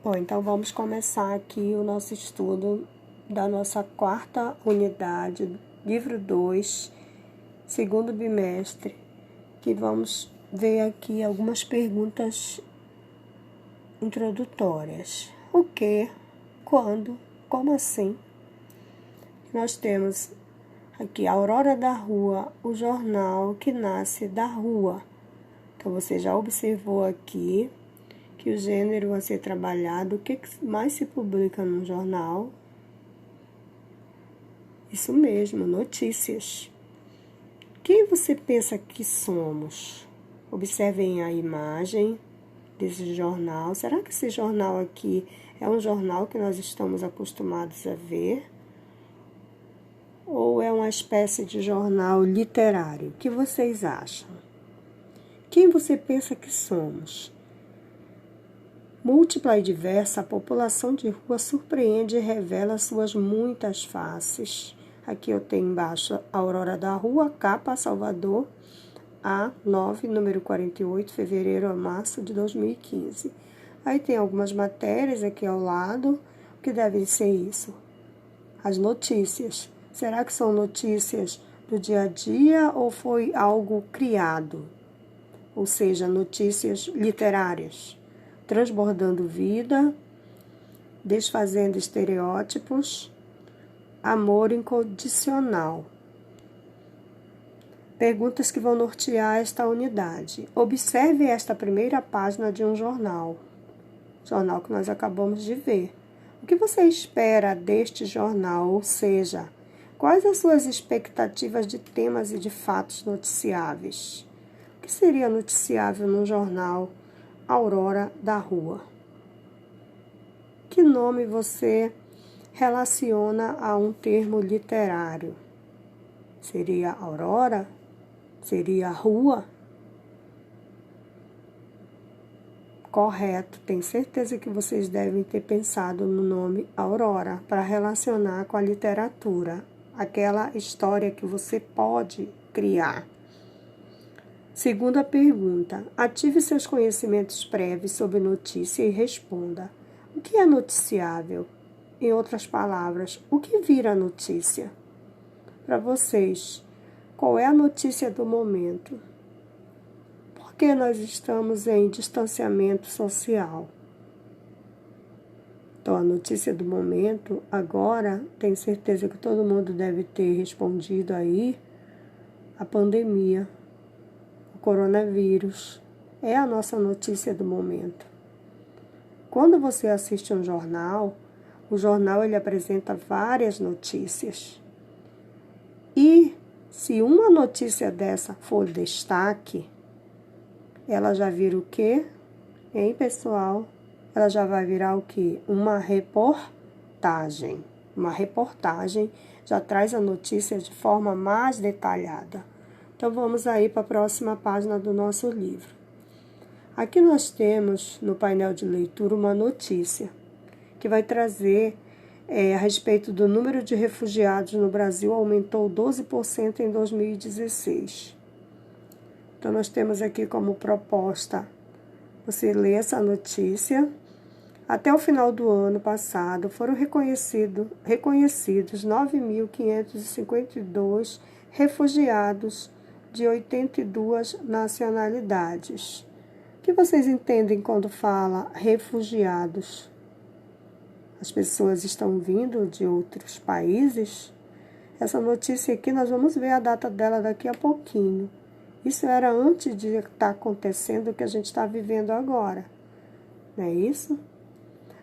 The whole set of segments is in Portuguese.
Bom, então vamos começar aqui o nosso estudo da nossa quarta unidade, livro 2, segundo bimestre, que vamos ver aqui algumas perguntas introdutórias. O que, quando, como assim? Nós temos aqui a Aurora da Rua, o jornal que nasce da rua. Então, você já observou aqui que o gênero a ser trabalhado, o que mais se publica no jornal? Isso mesmo, notícias. Quem você pensa que somos? Observem a imagem desse jornal. Será que esse jornal aqui é um jornal que nós estamos acostumados a ver? Ou é uma espécie de jornal literário? O que vocês acham? Quem você pensa que somos? Múltipla e diversa, a população de rua surpreende e revela suas muitas faces. Aqui eu tenho embaixo a Aurora da Rua, capa Salvador, A9, número 48, fevereiro a março de 2015. Aí tem algumas matérias aqui ao lado. O que deve ser isso? As notícias. Será que são notícias do dia a dia ou foi algo criado? Ou seja, notícias literárias. Transbordando vida, desfazendo estereótipos, amor incondicional. Perguntas que vão nortear esta unidade. Observe esta primeira página de um jornal que nós acabamos de ver. O que você espera deste jornal, ou seja, quais as suas expectativas de temas e de fatos noticiáveis? O que seria noticiável num jornal Aurora da Rua? Que nome você relaciona a um termo literário? Seria Aurora? Seria Rua? Correto, tenho certeza que vocês devem ter pensado no nome Aurora para relacionar com a literatura, aquela história que você pode criar. Segunda pergunta, ative seus conhecimentos prévios sobre notícia e responda. O que é noticiável? Em outras palavras, o que vira notícia? Para vocês, qual é a notícia do momento? Por que nós estamos em distanciamento social? Então, a notícia do momento, agora, tenho certeza que todo mundo deve ter respondido aí, a pandemia. Coronavírus é a nossa notícia do momento. Quando você assiste um jornal, o jornal ele apresenta várias notícias. E se uma notícia dessa for destaque, ela já vira o quê? Hein, pessoal? Ela já vai virar o quê? Uma reportagem. Uma reportagem já traz a notícia de forma mais detalhada. Então, vamos aí para a próxima página do nosso livro. Aqui nós temos, no painel de leitura, uma notícia que vai trazer a respeito do número de refugiados no Brasil, aumentou 12% em 2016. Então, nós temos aqui como proposta, você lê essa notícia. Até o final do ano passado, foram reconhecidos 9.552 refugiados de 82 nacionalidades. O que vocês entendem quando fala refugiados? As pessoas estão vindo de outros países? Essa notícia aqui, nós vamos ver a data dela daqui a pouquinho. Isso era antes de estar acontecendo o que a gente está vivendo agora. Não é isso?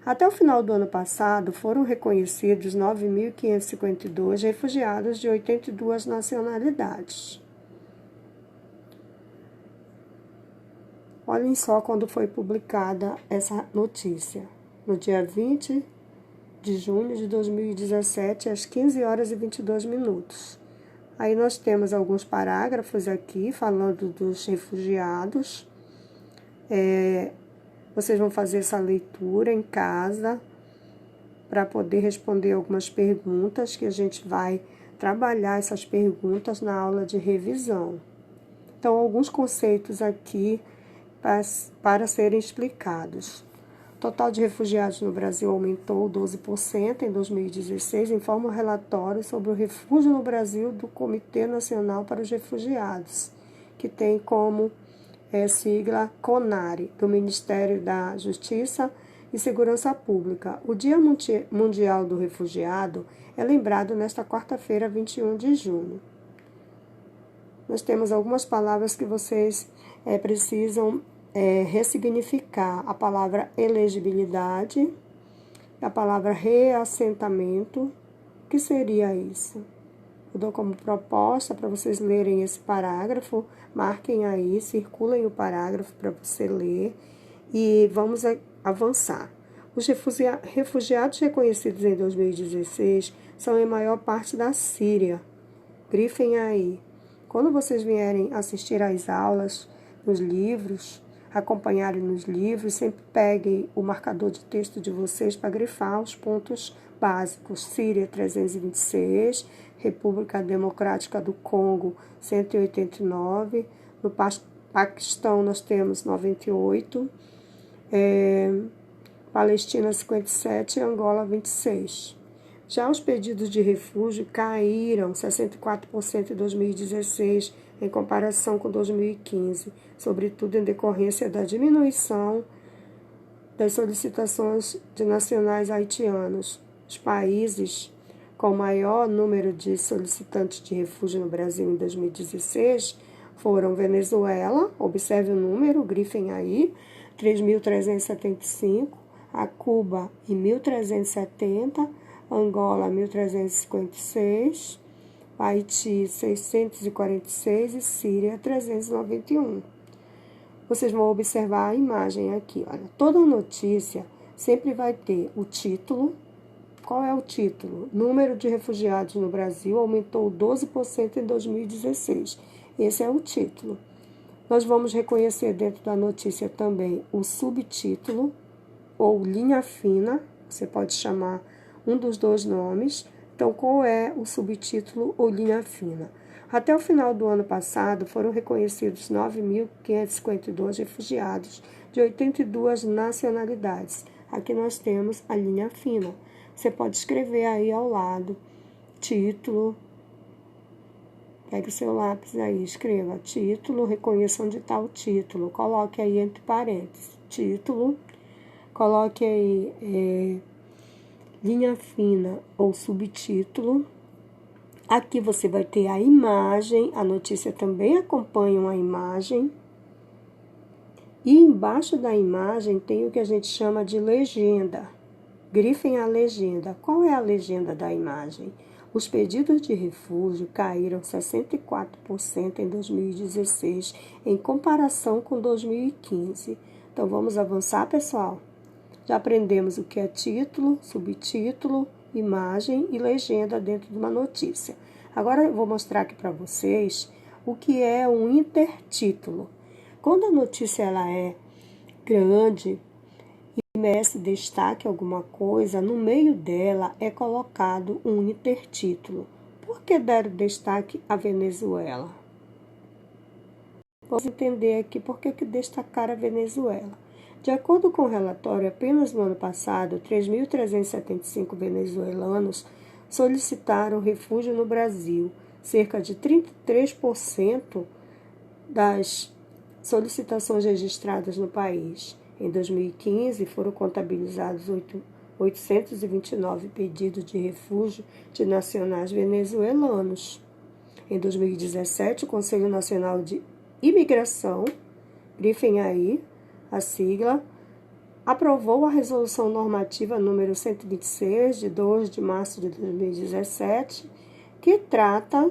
Até o final do ano passado, foram reconhecidos 9.552 refugiados de 82 nacionalidades. Olhem só quando foi publicada essa notícia. No dia 20 de junho de 2017, às 15 horas e 22 minutos. Aí nós temos alguns parágrafos aqui falando dos refugiados. Vocês vão fazer essa leitura em casa para poder responder algumas perguntas que a gente vai trabalhar essas perguntas na aula de revisão. Então, alguns conceitos aqui para serem explicados. total de refugiados no Brasil aumentou 12% em 2016, informa o relatório sobre o refúgio no Brasil do Comitê Nacional para os Refugiados, que tem como sigla CONARE, do Ministério da Justiça e Segurança Pública. O Dia Mundial do Refugiado é lembrado nesta quarta-feira, 21 de junho. Nós temos algumas palavras que vocês precisam ressignificar. A palavra elegibilidade, a palavra reassentamento. O que seria isso? Eu dou como proposta para vocês lerem esse parágrafo, marquem aí, circulem o parágrafo para você ler e vamos avançar. Os refugiados reconhecidos em 2016 são em maior parte da Síria. Grifem aí. Quando vocês vierem assistir às aulas, nos livros, acompanharem nos livros, sempre peguem o marcador de texto de vocês para grifar os pontos básicos. Síria 326, República Democrática do Congo 189, no Paquistão nós temos 98, Palestina 57 e Angola 26. Já os pedidos de refúgio caíram 64% em 2016 em comparação com 2015, sobretudo em decorrência da diminuição das solicitações de nacionais haitianos. Os países com maior número de solicitantes de refúgio no Brasil em 2016 foram Venezuela, observe o número, grifem aí, 3.375, a Cuba em 1.370, Angola 1.356, Haiti 646 e Síria 391. Vocês vão observar a imagem aqui. Olha, toda notícia sempre vai ter o título. Qual é o título? Número de refugiados no Brasil aumentou 12% em 2016. Esse é o título. Nós vamos reconhecer dentro da notícia também o subtítulo ou linha fina. Você pode chamar um dos dois nomes. Então, qual é o subtítulo ou linha fina? Até o final do ano passado, foram reconhecidos 9.552 refugiados de 82 nacionalidades. Aqui nós temos a linha fina. Você pode escrever aí ao lado, título, pegue o seu lápis aí, escreva título, reconheça onde está o título, coloque aí entre parênteses, título, coloque aí linha fina ou subtítulo. Aqui você vai ter a imagem, a notícia também acompanha uma imagem. E embaixo da imagem tem o que a gente chama de legenda. Grifem a legenda. Qual é a legenda da imagem? Os pedidos de refúgio caíram 64% em 2016, em comparação com 2015. Então, vamos avançar, pessoal? Já aprendemos o que é título, subtítulo, imagem e legenda dentro de uma notícia. Agora eu vou mostrar aqui para vocês o que é um intertítulo. Quando a notícia ela é grande e merece destaque alguma coisa, no meio dela é colocado um intertítulo. Por que deram destaque à Venezuela? Vamos entender aqui por que destacaram a Venezuela. De acordo com o relatório, apenas no ano passado, 3.375 venezuelanos solicitaram refúgio no Brasil. Cerca de 33% das solicitações registradas no país. Em 2015, foram contabilizados 829 pedidos de refúgio de nacionais venezuelanos. Em 2017, o Conselho Nacional de Imigração, grifem aí a sigla, aprovou a Resolução Normativa número 126, de 2 de março de 2017, que trata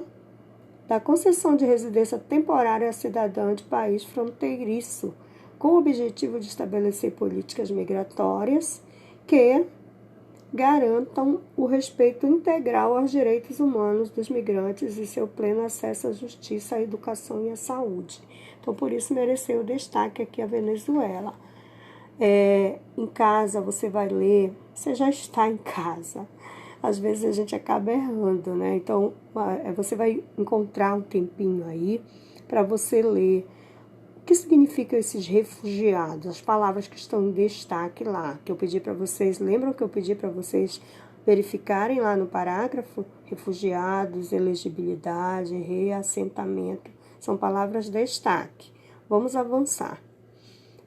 da concessão de residência temporária a cidadão de país fronteiriço, com o objetivo de estabelecer políticas migratórias que garantam o respeito integral aos direitos humanos dos migrantes e seu pleno acesso à justiça, à educação e à saúde. Então, por isso, mereceu destaque aqui a Venezuela. Em casa, você vai ler, você já está em casa. Às vezes, a gente acaba errando, né? Então, você vai encontrar um tempinho aí para você ler O que significam esses refugiados? As palavras que estão em destaque lá, que eu pedi para vocês, lembram que eu pedi para vocês verificarem lá no parágrafo? Refugiados, elegibilidade, reassentamento, são palavras de destaque. Vamos avançar.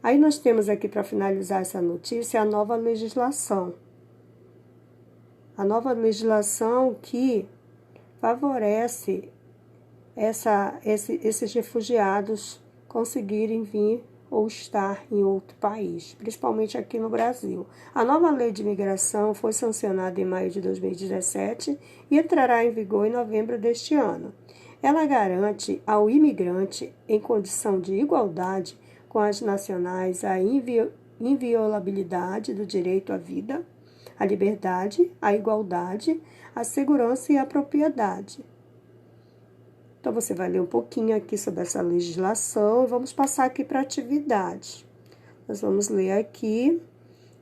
Aí nós temos aqui, para finalizar essa notícia, a nova legislação. A nova legislação que favorece esses refugiados conseguirem vir ou estar em outro país, principalmente aqui no Brasil. A nova lei de imigração foi sancionada em maio de 2017 e entrará em vigor em novembro deste ano. Ela garante ao imigrante, em condição de igualdade com as nacionais, a inviolabilidade do direito à vida, à liberdade, à igualdade, à segurança e à propriedade. Então, você vai ler um pouquinho aqui sobre essa legislação e vamos passar aqui para a atividade. Nós vamos ler aqui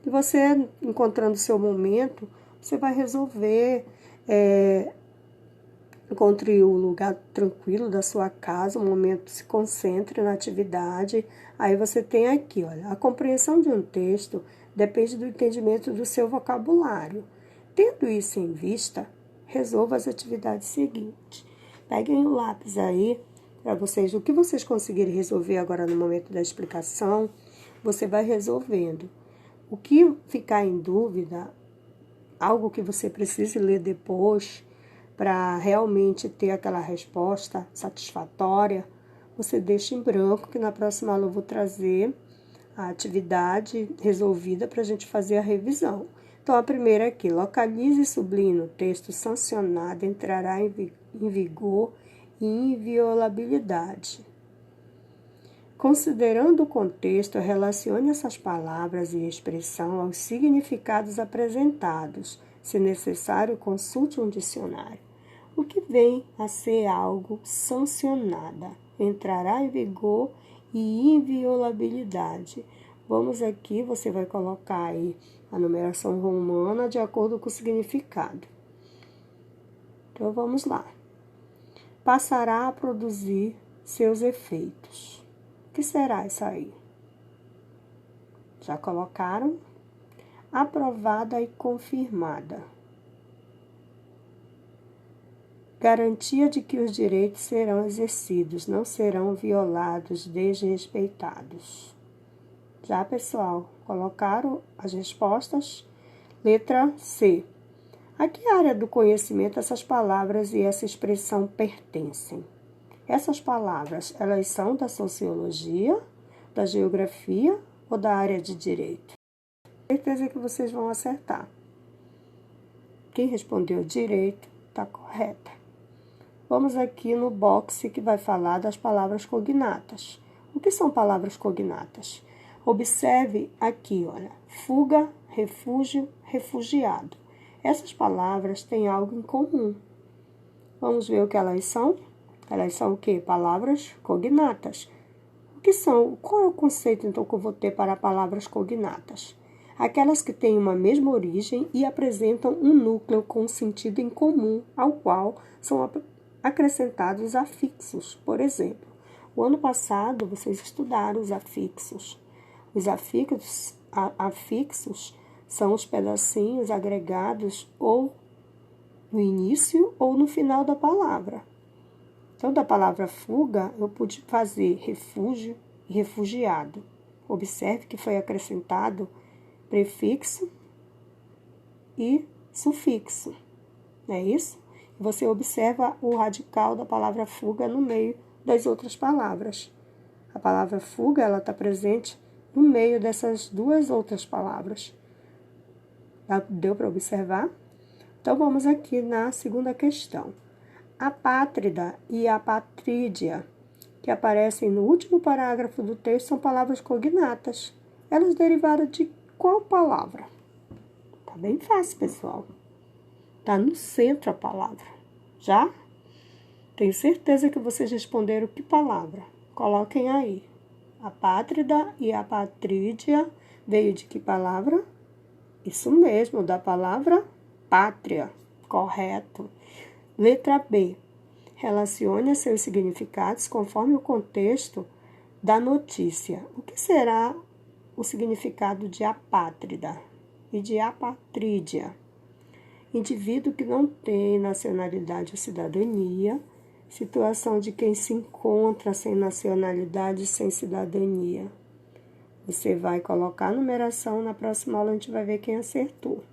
e você, encontrando o seu momento, você vai resolver, encontre o lugar tranquilo da sua casa, um momento, se concentre na atividade. Aí você tem aqui, olha, a compreensão de um texto depende do entendimento do seu vocabulário. Tendo isso em vista, resolva as atividades seguintes. Peguem o lápis aí, para vocês, o que vocês conseguirem resolver agora no momento da explicação, você vai resolvendo. O que ficar em dúvida, algo que você precise ler depois, para realmente ter aquela resposta satisfatória, você deixa em branco, que na próxima aula eu vou trazer a atividade resolvida para a gente fazer a revisão. Então, a primeira aqui, localize e sublinhe o texto sancionado, entrará em vigor e inviolabilidade. Considerando o contexto, relacione essas palavras e expressão aos significados apresentados. Se necessário, consulte um dicionário. O que vem a ser algo sancionada? Entrará em vigor e inviolabilidade. Vamos aqui, você vai colocar aí a numeração romana de acordo com o significado. Então, vamos lá. Passará a produzir seus efeitos. O que será isso aí? Já colocaram? Aprovada e confirmada. Garantia de que os direitos serão exercidos, não serão violados, desrespeitados. Já, pessoal, colocaram as respostas? Letra C. A que área do conhecimento essas palavras e essa expressão pertencem? Essas palavras, elas são da sociologia, da geografia ou da área de direito? Certeza que vocês vão acertar. Quem respondeu direito está correta. Vamos aqui no box que vai falar das palavras cognatas. O que são palavras cognatas? Observe aqui, olha, fuga, refúgio, refugiado. Essas palavras têm algo em comum. Vamos ver o que elas são? Elas são o quê? Palavras cognatas. O que são? Qual é o conceito, então, que eu vou ter para palavras cognatas? Aquelas que têm uma mesma origem e apresentam um núcleo com um sentido em comum, ao qual são acrescentados afixos. Por exemplo, o ano passado vocês estudaram os afixos. Os afixos são os pedacinhos agregados ou no início ou no final da palavra. Então, da palavra fuga, eu pude fazer refúgio e refugiado. Observe que foi acrescentado prefixo e sufixo. Não é isso? Você observa o radical da palavra fuga no meio das outras palavras. A palavra fuga, ela está presente no meio dessas duas outras palavras. Deu para observar? Então, vamos aqui na segunda questão. Apátrida e apatrídia, que aparecem no último parágrafo do texto, são palavras cognatas. Elas derivaram de qual palavra? Tá bem fácil, pessoal. Tá no centro a palavra. Já? Tenho certeza que vocês responderam que palavra. Coloquem aí. Apátrida e apatrídia veio de que palavra? Isso mesmo, da palavra pátria. Correto. Letra B. Relacione seus significados conforme o contexto da notícia. O que será o significado de apátrida e de apatrídia? Indivíduo que não tem nacionalidade ou cidadania, situação de quem se encontra sem nacionalidade e sem cidadania. Você vai colocar a numeração, na próxima aula a gente vai ver quem acertou.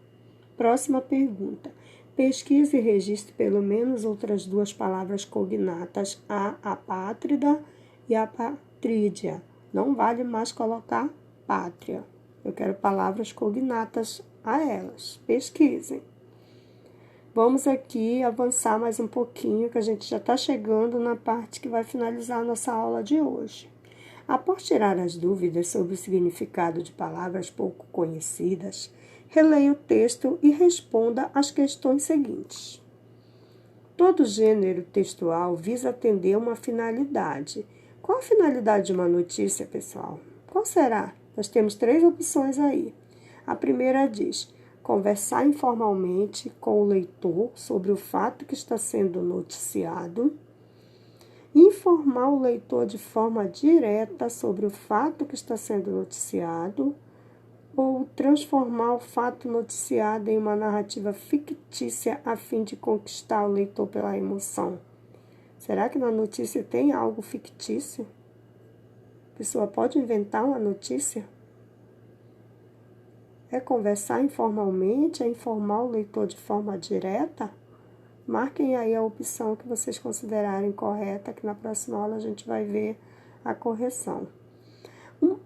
Próxima pergunta. Pesquise e registre pelo menos outras duas palavras cognatas, a apátrida e a apatrídia. Não vale mais colocar pátria. Eu quero palavras cognatas a elas. Pesquisem. Vamos aqui avançar mais um pouquinho, que a gente já está chegando na parte que vai finalizar a nossa aula de hoje. Após tirar as dúvidas sobre o significado de palavras pouco conhecidas, releia o texto e responda às questões seguintes. Todo gênero textual visa atender uma finalidade. Qual a finalidade de uma notícia, pessoal? Qual será? Nós temos 3 opções aí. A primeira diz: conversar informalmente com o leitor sobre o fato que está sendo noticiado, informar o leitor de forma direta sobre o fato que está sendo noticiado, ou transformar o fato noticiado em uma narrativa fictícia a fim de conquistar o leitor pela emoção. Será que na notícia tem algo fictício? A pessoa pode inventar uma notícia? É conversar informalmente, é informar o leitor de forma direta? Marquem aí a opção que vocês considerarem correta, que na próxima aula a gente vai ver a correção.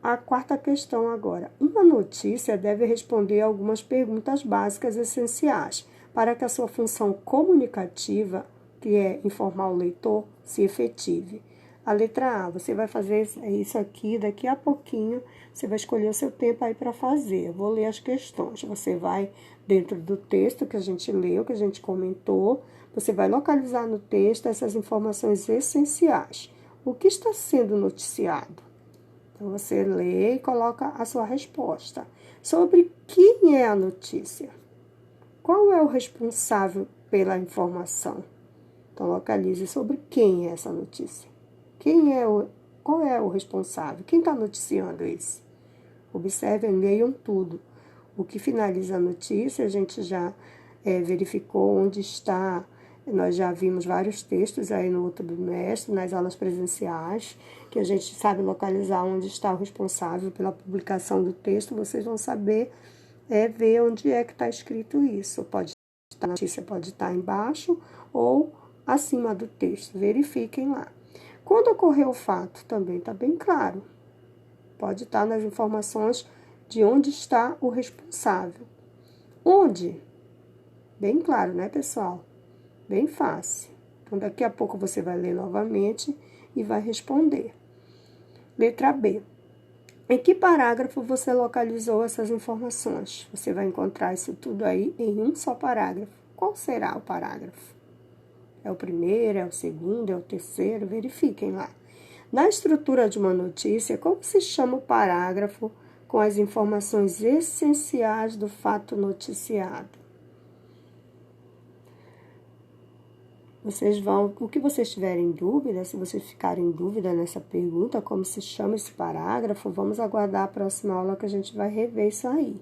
A quarta questão agora. Uma notícia deve responder algumas perguntas básicas essenciais para que a sua função comunicativa, que é informar o leitor, se efetive. A letra A, você vai fazer isso aqui, daqui a pouquinho, você vai escolher o seu tempo aí para fazer. Eu vou ler as questões. Você vai dentro do texto que a gente leu, que a gente comentou, você vai localizar no texto essas informações essenciais. O que está sendo noticiado? Então, você lê e coloca a sua resposta. Sobre quem é a notícia? Qual é o responsável pela informação? Então, localize sobre quem é essa notícia. Qual é o responsável? Quem está noticiando isso? Observem, leiam tudo. O que finaliza a notícia, a gente já verificou onde está. Nós já vimos vários textos aí no outro bimestre, nas aulas presenciais, que a gente sabe localizar onde está o responsável pela publicação do texto. Vocês vão saber ver onde é que está escrito isso. A notícia pode estar embaixo ou acima do texto. Verifiquem lá. Quando ocorreu o fato, também está bem claro. Pode estar nas informações de onde está o responsável. Onde? Bem claro, né, pessoal? Bem fácil. Então, daqui a pouco você vai ler novamente e vai responder. Letra B. Em que parágrafo você localizou essas informações? Você vai encontrar isso tudo aí em um só parágrafo. Qual será o parágrafo? É o primeiro, é o segundo, é o terceiro? Verifiquem lá. Na estrutura de uma notícia, como se chama o parágrafo com as informações essenciais do fato noticiado? O que vocês tiverem dúvida, se vocês ficarem em dúvida nessa pergunta, como se chama esse parágrafo, vamos aguardar a próxima aula que a gente vai rever isso aí.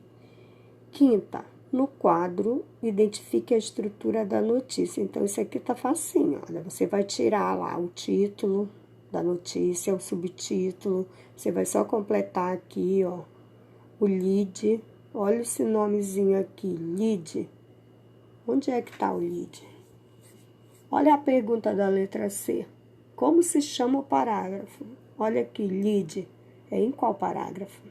Quinta, no quadro, identifique a estrutura da notícia. Então, isso aqui tá facinho, olha, você vai tirar lá o título da notícia, o subtítulo, você vai só completar aqui, ó, o lead, olha esse nomezinho aqui, lead. Onde é que tá o lead? Olha a pergunta da letra C. Como se chama o parágrafo? Olha aqui, lead. É em qual parágrafo?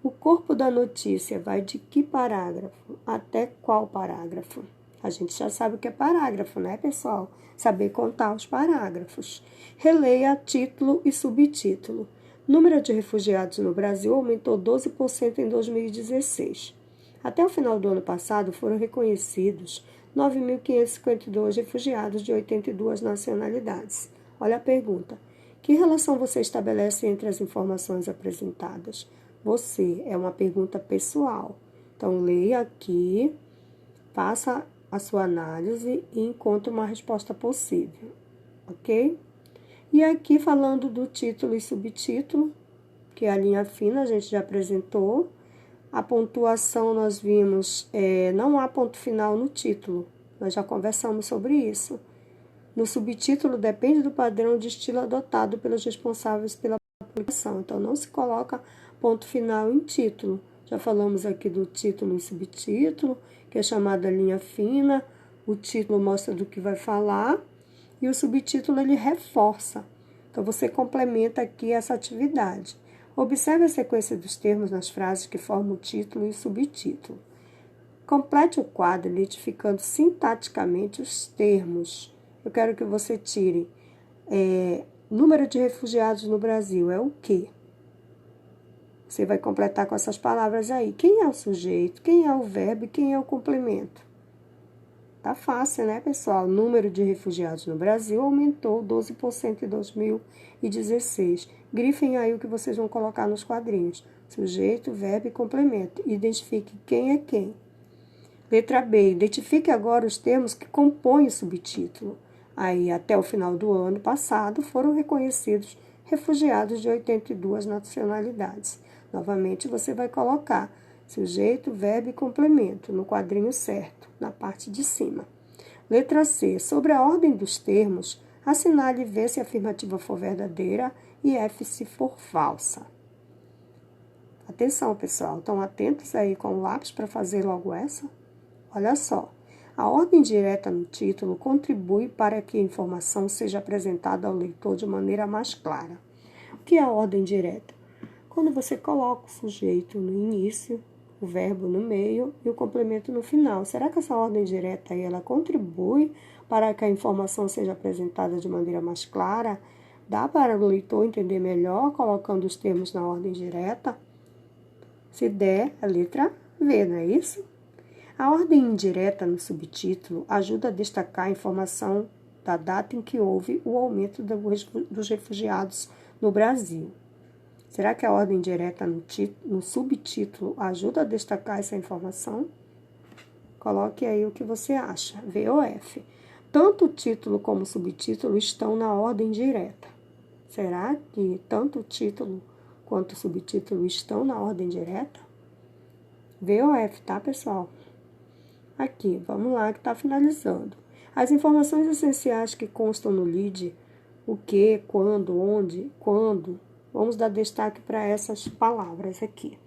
O corpo da notícia vai de que parágrafo até qual parágrafo? A gente já sabe o que é parágrafo, né, pessoal? Saber contar os parágrafos. Releia título e subtítulo. Número de refugiados no Brasil aumentou 12% em 2016. Até o final do ano passado, foram reconhecidos 9.552 refugiados de 82 nacionalidades. Olha a pergunta. Que relação você estabelece entre as informações apresentadas? Você, é uma pergunta pessoal. Então, leia aqui, faça a sua análise e encontre uma resposta possível, ok? E aqui falando do título e subtítulo, que é a linha fina, a gente já apresentou. A pontuação nós vimos, não há ponto final no título, nós já conversamos sobre isso. No subtítulo depende do padrão de estilo adotado pelos responsáveis pela publicação, então não se coloca ponto final em título. Já falamos aqui do título e subtítulo, que é chamada linha fina. O título mostra do que vai falar e o subtítulo ele reforça. Então você complementa aqui essa atividade. Observe a sequência dos termos nas frases que formam o título e o subtítulo. Complete o quadro identificando sintaticamente os termos. Eu quero que você tire número de refugiados no Brasil é o quê? Você vai completar com essas palavras aí. Quem é o sujeito, quem é o verbo e quem é o complemento? Tá fácil, né, pessoal? O número de refugiados no Brasil aumentou 12% em 2016. Grifem aí o que vocês vão colocar nos quadrinhos. Sujeito, verbo e complemento. Identifique quem é quem. Letra B. Identifique agora os termos que compõem o subtítulo. Aí, até o final do ano passado, foram reconhecidos refugiados de 82 nacionalidades. Novamente, você vai colocar sujeito, verbo e complemento no quadrinho certo, na parte de cima. Letra C. Sobre a ordem dos termos, assinale V se a afirmativa for verdadeira e F se for falsa. Atenção, pessoal. Estão atentos aí com o lápis para fazer logo essa? Olha só. A ordem direta no título contribui para que a informação seja apresentada ao leitor de maneira mais clara. O que é a ordem direta? Quando você coloca o sujeito no início, o verbo no meio e o complemento no final. Será que essa ordem direta aí, ela contribui para que a informação seja apresentada de maneira mais clara? Dá para o leitor entender melhor colocando os termos na ordem direta? Se der, a letra V, não é isso? A ordem indireta no subtítulo ajuda a destacar a informação da data em que houve o aumento dos refugiados no Brasil. Será que a ordem direta no subtítulo ajuda a destacar essa informação? Coloque aí o que você acha, V ou F. Tanto o título como o subtítulo estão na ordem direta. Será que tanto o título quanto o subtítulo estão na ordem direta? V ou F, tá, pessoal? Aqui, vamos lá, que está finalizando. As informações essenciais que constam no lead, o que, quando, onde, quando, vamos dar destaque para essas palavras aqui.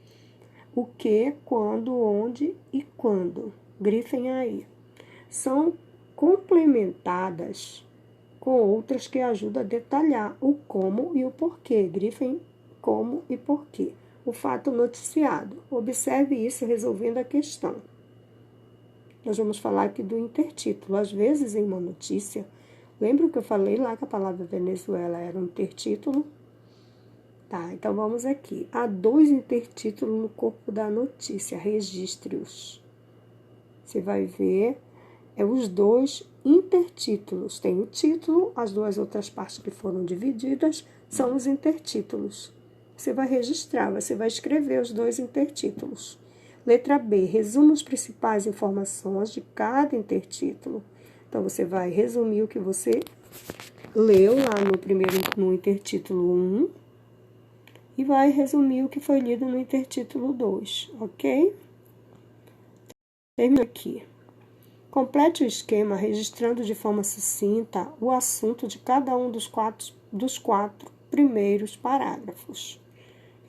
O que, quando, onde e quando. Grifem aí. São complementadas com outras que ajudam a detalhar o como e o porquê. Grifem como e porquê. O fato noticiado. Observe isso resolvendo a questão. Nós vamos falar aqui do intertítulo. Às vezes, em uma notícia, lembra que eu falei lá que a palavra Venezuela era um intertítulo? Tá, então vamos aqui. Há 2 intertítulos no corpo da notícia, registre-os. Você vai ver, os 2 intertítulos. Tem o título, as 2 outras partes que foram divididas são os intertítulos. Você vai registrar, você vai escrever os 2 intertítulos. Letra B, resuma as principais informações de cada intertítulo. Então, você vai resumir o que você leu lá no intertítulo 1 e vai resumir o que foi lido no intertítulo 2, ok? Termino aqui. Complete o esquema registrando de forma sucinta o assunto de cada um dos quatro primeiros parágrafos.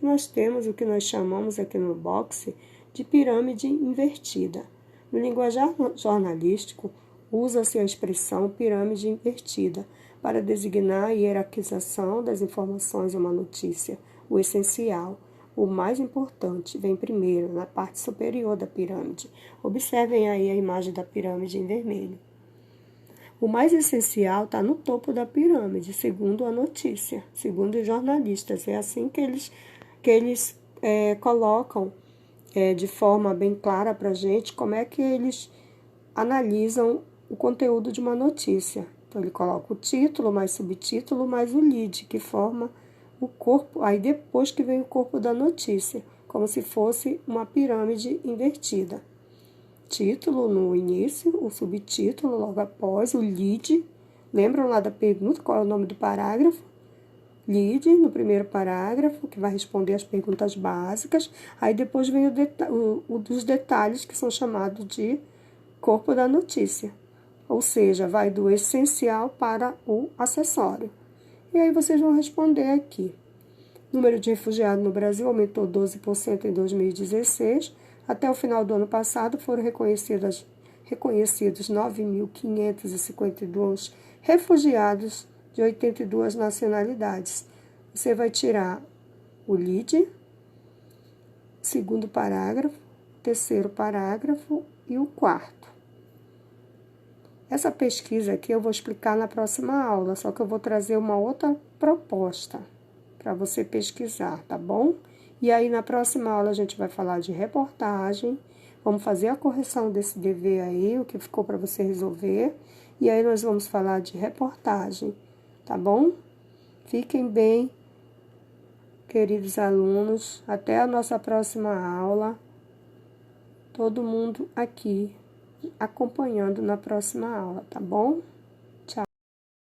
Nós temos o que nós chamamos aqui no box de pirâmide invertida. No linguajar jornalístico, usa-se a expressão pirâmide invertida para designar a hierarquização das informações em uma notícia. O essencial, o mais importante, vem primeiro, na parte superior da pirâmide. Observem aí a imagem da pirâmide em vermelho. O mais essencial está no topo da pirâmide, segundo a notícia, segundo os jornalistas. É assim que eles colocam de forma bem clara para a gente como é que eles analisam o conteúdo de uma notícia. Então, ele coloca o título, mais subtítulo, mais o lead, que forma o corpo, aí depois que vem o corpo da notícia, como se fosse uma pirâmide invertida. Título no início, o subtítulo logo após, o lead Lembram lá da pergunta, qual é o nome do parágrafo? Lide no primeiro parágrafo, que vai responder as perguntas básicas. Aí depois vem o dos detalhes, que são chamados de corpo da notícia. Ou seja, vai do essencial para o acessório. E aí vocês vão responder aqui. O número de refugiados no Brasil aumentou 12% em 2016. Até o final do ano passado foram reconhecidos 9.552 refugiados de 82 nacionalidades. Você vai tirar o lead, segundo parágrafo, terceiro parágrafo e o quarto. Essa pesquisa aqui eu vou explicar na próxima aula, só que eu vou trazer uma outra proposta para você pesquisar, tá bom? E aí, na próxima aula, a gente vai falar de reportagem, vamos fazer a correção desse dever aí, o que ficou para você resolver, e aí nós vamos falar de reportagem, tá bom? Fiquem bem, queridos alunos, até a nossa próxima aula, todo mundo aqui acompanhando na próxima aula, tá bom?